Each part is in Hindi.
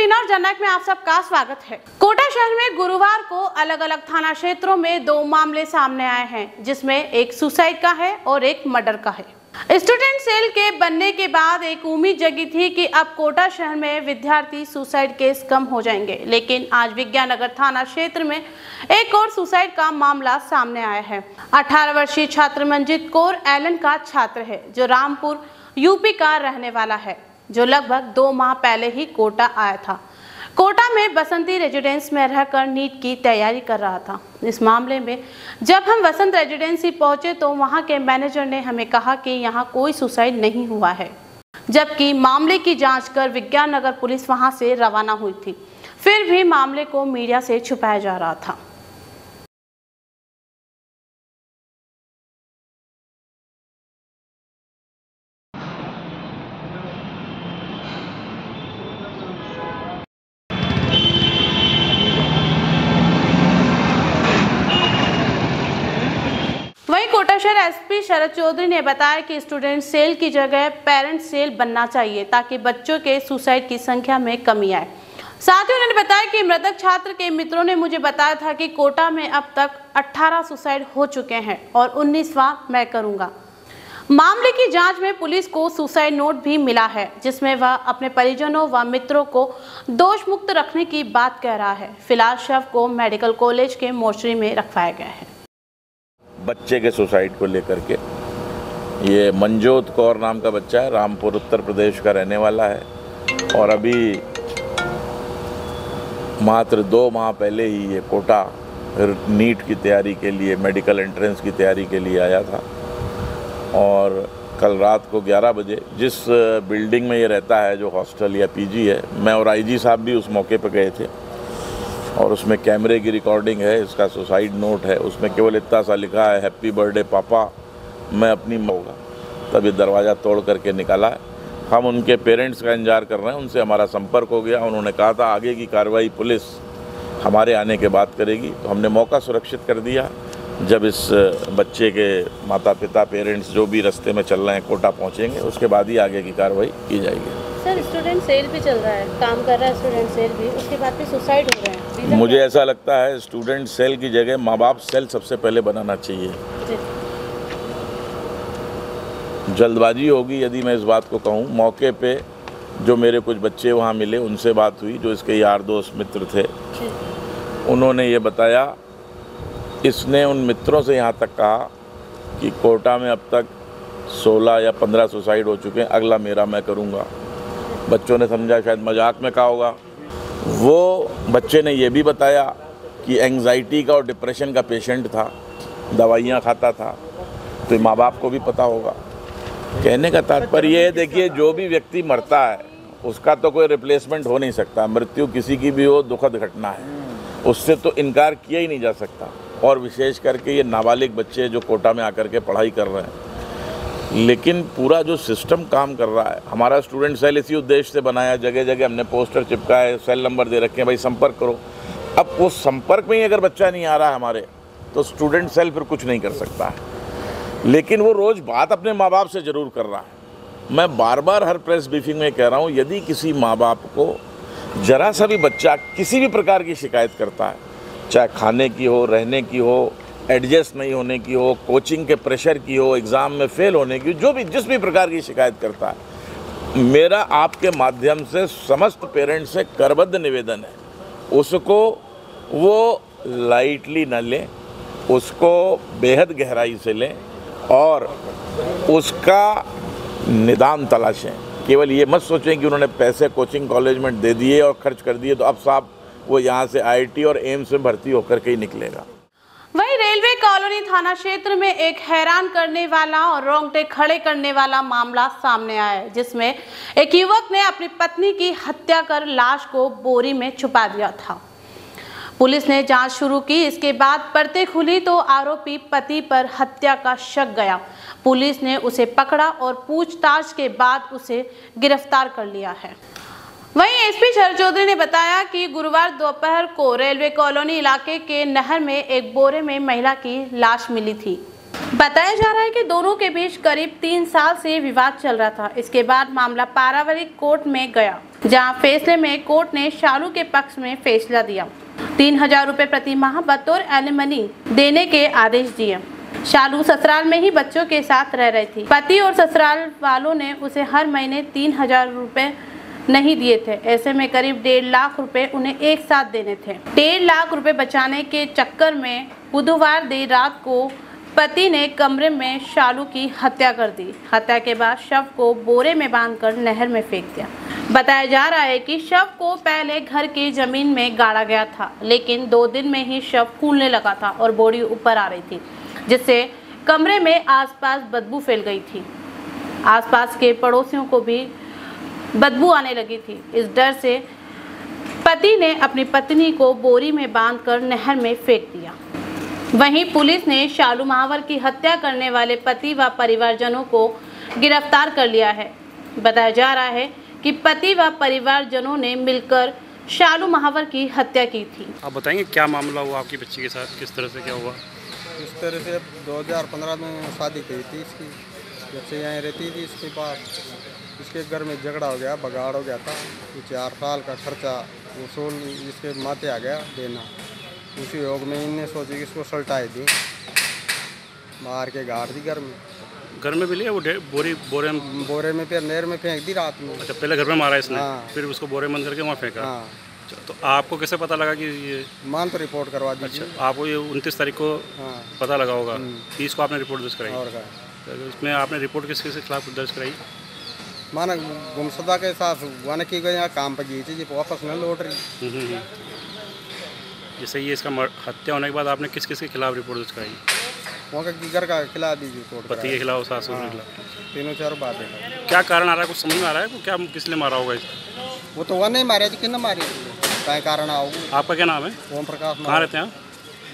रूटीन और जनक में आप सबका स्वागत है। कोटा शहर में गुरुवार को अलग अलग थाना क्षेत्रों में 2 मामले सामने आए हैं, जिसमें एक सुसाइड का है और एक मर्डर का है। स्टूडेंट सेल के बनने के बाद एक उम्मीद जगी थी कि अब कोटा शहर में विद्यार्थी सुसाइड केस कम हो जाएंगे, लेकिन आज विज्ञाननगर थाना क्षेत्र में एक और सुसाइड का मामला सामने आया है। 18 वर्षीय छात्र मंजित कौर एलन का छात्र है, जो रामपुर यूपी का रहने वाला है, जो लगभग 2 माह पहले ही कोटा आया था। कोटा में बसंती रेजिडेंस में रहकर नीट की तैयारी कर रहा था। इस मामले में जब हम बसंत रेजिडेंसी पहुंचे तो वहां के मैनेजर ने हमें कहा कि यहां कोई सुसाइड नहीं हुआ है, जबकि मामले की जांच कर विज्ञाननगर पुलिस वहां से रवाना हुई थी। फिर भी मामले को मीडिया से छुपाया जा रहा था। वहीं कोटा शहर एसपी शरद चौधरी ने बताया कि स्टूडेंट सेल की जगह पेरेंट सेल बनना चाहिए, ताकि बच्चों के सुसाइड की संख्या में कमी आए। साथ ही उन्होंने बताया कि मृतक छात्र के मित्रों ने मुझे बताया था कि कोटा में अब तक 18 सुसाइड हो चुके हैं और 19वां मैं करूंगा। मामले की जांच में पुलिस को सुसाइड नोट भी मिला है, जिसमें वह अपने परिजनों व मित्रों को दोष मुक्त रखने की बात कह रहा है। फिलहाल शव को मेडिकल कॉलेज के मोर्चरी में रखवाया गया है। बच्चे के सुसाइड को लेकर के, ये मंजोत कौर नाम का बच्चा है, रामपुर उत्तर प्रदेश का रहने वाला है और अभी मात्र 2 माह पहले ही ये कोटा नीट की तैयारी के लिए, मेडिकल एंट्रेंस की तैयारी के लिए आया था। और कल रात को 11 बजे जिस बिल्डिंग में ये रहता है, जो हॉस्टल या पीजी है, मैं और आईजी साहब भी उस मौके पर गए थे और उसमें कैमरे की रिकॉर्डिंग है, इसका सुसाइड नोट है। उसमें केवल इतना सा लिखा है, हैप्पी बर्थडे पापा, मैं अपनी होगा। तब ये दरवाज़ा तोड़ करके निकाला है। हम उनके पेरेंट्स का इंतजार कर रहे हैं, उनसे हमारा संपर्क हो गया। उन्होंने कहा था आगे की कार्रवाई पुलिस हमारे आने के बाद करेगी, तो हमने मौका सुरक्षित कर दिया। जब इस बच्चे के माता पिता, पेरेंट्स जो भी रास्ते में चल रहे हैं कोटा पहुँचेंगे, उसके बाद ही आगे की कार्रवाई की जाएगी। सर, स्टूडेंट सेल भी चल रहा है, काम कर रहा है स्टूडेंट सेल भी, उसके बाद भी सुसाइड हो रहे हैं। मुझे ऐसा लगता है स्टूडेंट सेल की जगह माँ बाप सेल सबसे पहले बनाना चाहिए। जल्दबाजी होगी यदि मैं इस बात को कहूँ। मौके पे जो मेरे कुछ बच्चे वहाँ मिले, उनसे बात हुई, जो इसके यार दोस्त मित्र थे, उन्होंने ये बताया, इसने उन मित्रों से यहाँ तक कहा कि कोटा में अब तक 16 या 15 सुसाइड हो चुके हैं, अगला मेरा मैं करूँगा। बच्चों ने समझा शायद मजाक में कहा होगा। वो बच्चे ने ये भी बताया कि एंग्जाइटी का और डिप्रेशन का पेशेंट था, दवाइयाँ खाता था, तो माँ बाप को भी पता होगा। कहने का तात्पर्य ये है, देखिए, जो भी व्यक्ति मरता है उसका तो कोई रिप्लेसमेंट हो नहीं सकता। मृत्यु किसी की भी हो, दुखद घटना है, उससे तो इनकार किया ही नहीं जा सकता। और विशेष करके ये नाबालिग बच्चे जो कोटा में आकर के पढ़ाई कर रहे हैं, लेकिन पूरा जो सिस्टम काम कर रहा है, हमारा स्टूडेंट सेल इसी उद्देश्य से बनाया। जगह जगह हमने पोस्टर चिपकाए, सेल नंबर दे रखे हैं, भाई संपर्क करो। अब वो संपर्क में ही अगर बच्चा नहीं आ रहा है हमारे, तो स्टूडेंट सेल फिर कुछ नहीं कर सकता है। लेकिन वो रोज़ बात अपने माँ बाप से ज़रूर कर रहा है। मैं बार बार हर प्रेस ब्रीफिंग में कह रहा हूँ, यदि किसी माँ बाप को जरा सा भी बच्चा किसी भी प्रकार की शिकायत करता है, चाहे खाने की हो, रहने की हो, एडजस्ट नहीं होने की हो, कोचिंग के प्रेशर की हो, एग्ज़ाम में फेल होने की, जो भी जिस भी प्रकार की शिकायत करता है, मेरा आपके माध्यम से समस्त पेरेंट्स से करबद्ध निवेदन है, उसको वो लाइटली न लें, उसको बेहद गहराई से लें और उसका निदान तलाशें। केवल ये मत सोचें कि उन्होंने पैसे कोचिंग कॉलेज में दे दिए और खर्च कर दिए, तो अब साहब वो यहाँ से IIT और एम्स में भर्ती होकर के ही निकलेगा। वहीं रेलवे कॉलोनी थाना क्षेत्र में एक हैरान करने वाला और रोंगटे खड़े करने वाला मामला सामने आया है, जिसमें एक युवक ने अपनी पत्नी की हत्या कर लाश को बोरी में छुपा दिया था। पुलिस ने जांच शुरू की। इसके बाद परतें खुली तो आरोपी पति पर हत्या का शक गया। पुलिस ने उसे पकड़ा और पूछताछ के बाद उसे गिरफ्तार कर लिया है। वहीं एसपी शरद चौधरी ने बताया कि गुरुवार दोपहर को रेलवे कॉलोनी इलाके के नहर में एक बोरे में महिला की लाश मिली थी। बताया जा रहा है कि दोनों के बीच करीब 3 साल से विवाद चल रहा था। इसके बाद मामला पारिवारिक कोर्ट में गया, जहां फैसले में कोर्ट ने शालू के पक्ष में फैसला दिया। 3000 रुपए प्रति माह बतौर एलिमनी देने के आदेश दिए। शालू ससुराल में ही बच्चों के साथ रह रही थी। पति और ससुराल वालों ने उसे हर महीने 3000 रुपए नहीं दिए थे। ऐसे में करीब 1.5 लाख रुपए उन्हें एक साथ देने थे। 1.5 लाख रुपए बचाने के चक्कर में बुधवार देर रात को पति ने कमरे में शालू की हत्या कर दी। हत्या के बाद शव को बोरे में बांधकर नहर में फेंक दिया। बताया जा रहा है कि शव को पहले घर की जमीन में गाड़ा गया था, लेकिन 2 दिन में ही शव फूलने लगा था और बॉडी ऊपर आ रही थी, जिससे कमरे में आसपास बदबू फैल गई थी। आसपास के पड़ोसियों को भी बदबू आने लगी थी। इस डर से पति ने अपनी पत्नी को बोरी में बांधकर नहर में फेंक दिया। वहीं पुलिस ने शालू महावर की हत्या करने वाले पति व परिवारजनों को गिरफ्तार कर लिया है। बताया जा रहा है कि पति व परिवारजनों ने मिलकर शालू महावर की हत्या की थी। आप बताएंगे क्या मामला हुआ आपकी बच्ची के साथ, किस तरह से क्या हुआ? इस तरह से 2015 में शादी की थी इसकी, जब से यहाँ रहती थी। इसके बाद इसके घर में झगड़ा हो गया, बगाड़ हो गया था। 4 साल का खर्चा वसूल इसके माथे आ गया देना। उसी योग में इनने सोची कि इसको सल्टाई दी, मार के गाड़ दी घर में। घर में भी लिया वो बोरे में फिर नहर में फेंक दी रात में। अच्छा, पहले घर में मारा इसने। हाँ। फिर उसको बोरे में बंद करके वहाँ फेंका। हाँ। अच्छा, तो आपको कैसे पता लगा कि ये मान तो रिपोर्ट करवा दी। अच्छा, आपको ये 29 तारीख को पता लगा होगा। 30 को आपने रिपोर्ट दर्ज कराई। और तो इसमें आपने रिपोर्ट किसके खिलाफ दर्ज कराई? माना गुमशुदा के साथ वन की गई, यहाँ काम पर गई थी, वापस न लौट रही। जैसे ये इसका हत्या होने के बाद आपने किस किस के खिलाफ रिपोर्ट दर्ज कराई? वहाँ का घर का खिला दी रिपोर्ट। पति के खिलाफ, सास के खिलाफ, 3-4 बात है। क्या कारण आ रहा है, कुछ समझ में आ रहा है? क्या किस लिए मारा होगा इसको? वो तो वह नहीं मारे थी, किन मारी क्या कारण आओगे? आपका क्या नाम है? ओम प्रकाश। कहाँ रहते हैं आप?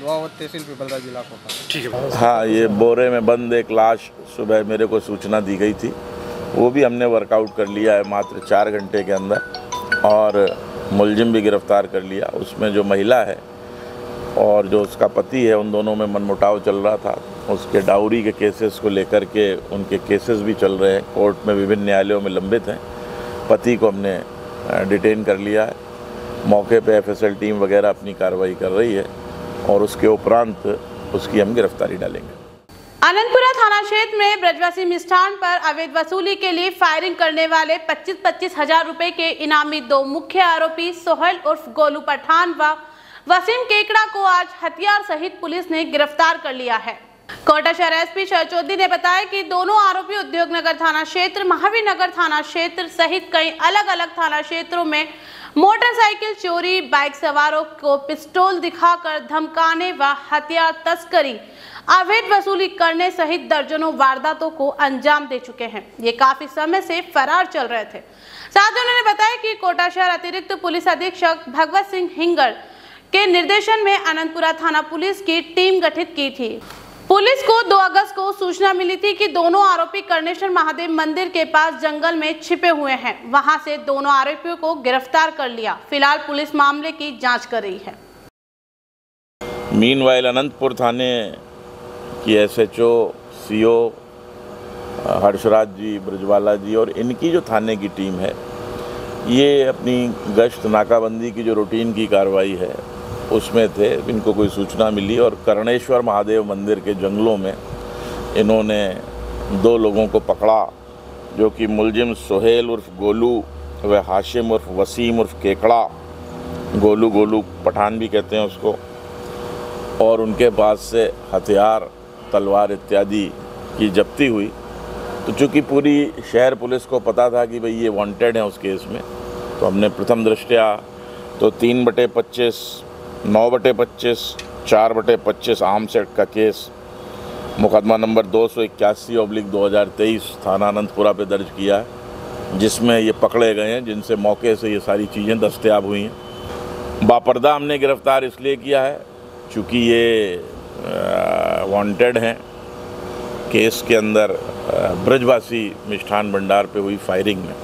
लोहावत तहसील पिपलदा जिला को। ठीक है। हाँ, ये बोरे में बंद एक लाश सुबह मेरे को सूचना दी गई थी। वो भी हमने वर्कआउट कर लिया है मात्र 4 घंटे के अंदर, और मुलजिम भी गिरफ्तार कर लिया। उसमें जो महिला है और जो उसका पति है, उन दोनों में मनमुटाव चल रहा था। उसके डाउरी के केसेस को लेकर के उनके केसेस भी चल रहे हैं, कोर्ट में विभिन्न न्यायालयों में लंबित हैं। पति को हमने डिटेन कर लिया है। मौके पे एफएसएल टीम वगैरह अपनी कार्रवाई कर रही है और उसके उपरांत उसकी हम गिरफ्तारी डालेंगे। आनंदपुरा थाना क्षेत्र में ब्रजवासी मिष्ठान पर अवैध वसूली के लिए फायरिंग करने वाले 25-25 हजार रुपए के इनामी 2 मुख्य आरोपी सोहेल उर्फ गोलू पठान व वसीम केकड़ा को आज हथियार सहित पुलिस ने गिरफ्तार कर लिया है। कोटा शहर एसपी शरचौधरी ने बताया कि दोनों आरोपी उद्योगनगर थाना क्षेत्र, महावीर नगर थाना क्षेत्र सहित कई अलग अलग थाना क्षेत्रों में मोटरसाइकिल चोरी, बाइक सवारों को पिस्टल दिखाकर धमकाने व हथियार तस्करी, अवैध वसूली करने सहित दर्जनों वारदातों को अंजाम दे चुके हैं। ये काफी समय से फरार चल रहे थे। साथ ही उन्होंने बताया कि कोटा शहर अतिरिक्त पुलिस अधीक्षक भगवत सिंह हिंगर के निर्देशन में आनंदपुरा थाना पुलिस की टीम गठित की थी। पुलिस को 2 अगस्त को सूचना मिली थी कि दोनों आरोपी कर्णेश्वर महादेव मंदिर के पास जंगल में छिपे हुए हैं। वहां से दोनों आरोपियों को गिरफ्तार कर लिया। फिलहाल पुलिस मामले की जांच कर रही है। मीनवाइल अनंतपुर थाने की एसएचओ, सीओ हर्षराज जी, ब्रजवाला जी और इनकी जो थाने की टीम है, ये अपनी गश्त नाकाबंदी की जो रूटीन की कार्रवाई है उसमें थे। इनको कोई सूचना मिली और कर्णेश्वर महादेव मंदिर के जंगलों में इन्होंने 2 लोगों को पकड़ा, जो कि मुलजिम सोहेल उर्फ गोलू व हाशिम उर्फ वसीम उर्फ केकड़ा, गोलू पठान भी कहते हैं उसको, और उनके पास से हथियार, तलवार इत्यादि की जब्ती हुई। तो चूँकि पूरी शहर पुलिस को पता था कि भाई ये वांटेड हैं उस केस में, तो हमने प्रथम दृष्टया तो 3/25, 9/25, 4/25 आर्म्स एक्ट का केस मुकदमा नंबर 281/2023 थाना आनंदपुरा पे दर्ज किया है, जिसमें ये पकड़े गए हैं, जिनसे मौके से ये सारी चीज़ें दस्तयाब हुई हैं। बापर्दा हमने गिरफ़्तार इसलिए किया है चूँकि ये वांटेड हैं केस के अंदर ब्रजवासी मिष्ठान भंडार पे हुई फायरिंग में।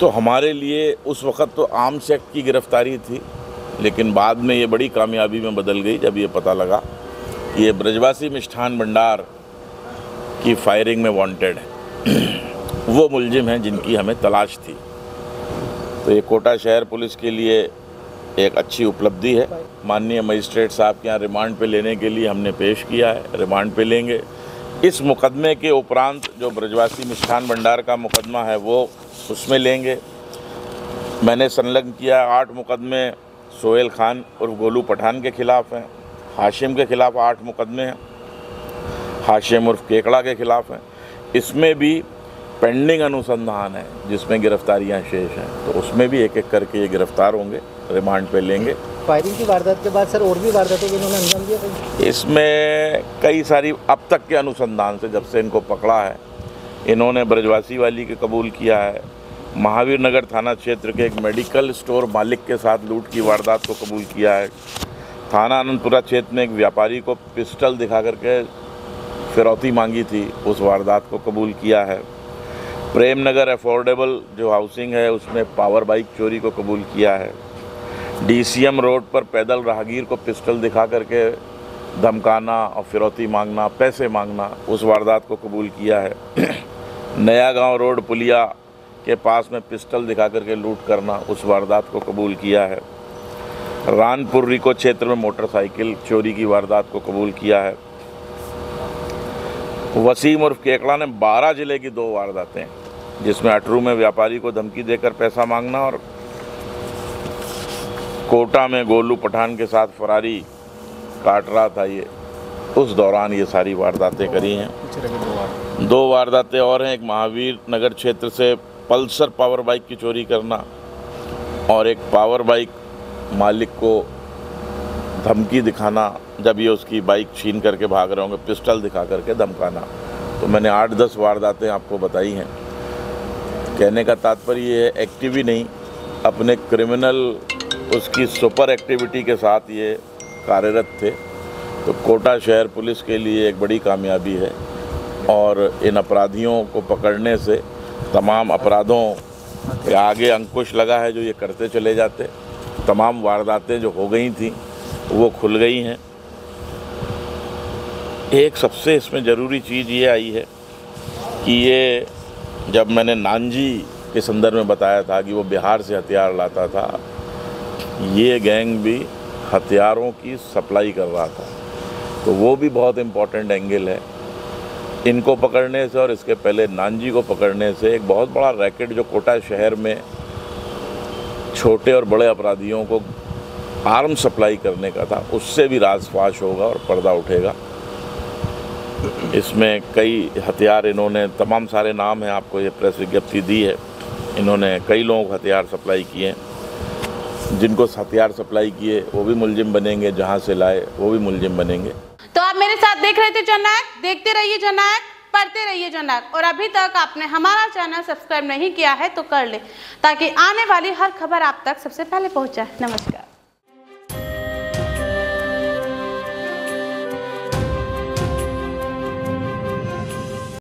तो हमारे लिए उस वक़्त तो आर्म्स एक्ट की गिरफ्तारी थी, लेकिन बाद में ये बड़ी कामयाबी में बदल गई जब ये पता लगा ये ब्रजवासी मिष्ठान भंडार की फायरिंग में वांटेड है। वो मुलजिम हैं जिनकी हमें तलाश थी। तो ये कोटा शहर पुलिस के लिए एक अच्छी उपलब्धि है। माननीय मजिस्ट्रेट साहब के यहाँ रिमांड पे लेने के लिए हमने पेश किया है, रिमांड पे लेंगे। इस मुकदमे के उपरांत जो ब्रजवासी मिष्ठान भंडार का मुकदमा है वो उसमें लेंगे। मैंने संलग्न किया 8 मुकदमे सोहेल खान और गोलू पठान के खिलाफ हैं। हाशिम के खिलाफ 8 मुकदमे हैं, हाशिम उर्फ केकड़ा के खिलाफ हैं। इसमें भी पेंडिंग अनुसंधान है जिसमें गिरफ्तारियां शेष हैं, तो उसमें भी एक एक करके ये गिरफ्तार होंगे, रिमांड पे लेंगे। फायरिंग की वारदात के बाद सर और भी वारदातों को इन्होंने अंजाम दिया था? इसमें कई सारी अब तक के अनुसंधान से जब से इनको पकड़ा है, इन्होंने ब्रजवासी वाली के कबूल किया है, महावीर नगर थाना क्षेत्र के एक मेडिकल स्टोर मालिक के साथ लूट की वारदात को कबूल किया है, थाना आनंदपुरा क्षेत्र में एक व्यापारी को पिस्टल दिखा करके फिरौती मांगी थी, उस वारदात को कबूल किया है। प्रेम नगर अफोर्डेबल जो हाउसिंग है उसमें पावर बाइक चोरी को कबूल किया है। DCM रोड पर पैदल राहगीर को पिस्टल दिखा करके धमकाना और फिरौती मांगना, पैसे मांगना, उस वारदात को कबूल किया है। नया गांव रोड पुलिया के पास में पिस्टल दिखा करके लूट करना, उस वारदात को कबूल किया है। रानपुर रिको क्षेत्र में मोटरसाइकिल चोरी की वारदात को कबूल किया है। वसीम उर्फ केकड़ा ने 12 जिले की 2 वारदातें, जिसमें अटरू में व्यापारी को धमकी देकर पैसा मांगना और कोटा में गोलू पठान के साथ फरारी काट रहा था ये, उस दौरान ये सारी वारदातें करी हैं। 2 वारदातें और हैं, एक महावीर नगर क्षेत्र से पल्सर पावर बाइक की चोरी करना और एक पावर बाइक मालिक को धमकी दिखाना, जब ये उसकी बाइक छीन करके भाग रहे होंगे पिस्टल दिखा करके धमकाना। तो मैंने 8-10 वारदातें आपको बताई हैं। कहने का तात्पर्य ये है, एक्टिव ही नहीं, अपने क्रिमिनल उसकी सुपर एक्टिविटी के साथ ये कार्यरत थे। तो कोटा शहर पुलिस के लिए एक बड़ी कामयाबी है और इन अपराधियों को पकड़ने से तमाम अपराधों के आगे अंकुश लगा है जो ये करते चले जाते। तमाम वारदातें जो हो गई थी वो खुल गई हैं। एक सबसे इसमें ज़रूरी चीज़ ये आई है कि ये जब मैंने नानजी के संदर्भ में बताया था कि वो बिहार से हथियार लाता था, ये गैंग भी हथियारों की सप्लाई कर रहा था, तो वो भी बहुत इम्पोर्टेंट एंगल है। इनको पकड़ने से और इसके पहले नानजी को पकड़ने से एक बहुत बड़ा रैकेट जो कोटा शहर में छोटे और बड़े अपराधियों को आर्म सप्लाई करने का था, उससे भी राज़-फाश होगा और पर्दा उठेगा। इसमें कई हथियार इन्होंने, तमाम सारे नाम हैं, आपको ये प्रेस विज्ञप्ति दी है, इन्होंने कई लोगों को हथियार सप्लाई किए हैं। जिनको हथियार सप्लाई किए वो भी मुलजिम बनेंगे, जहां से लाए वो भी मुलजिम बनेंगे। तो आप मेरे साथ देख रहे थे जननायक, देखते रहिए जननायक, पढ़ते रहिए जननायक। और अभी तक आपने हमारा चैनल सब्सक्राइब नहीं किया है तो कर ले, ताकि आने वाली हर खबर आप तक सबसे पहले पहुंच जाए। नमस्कार।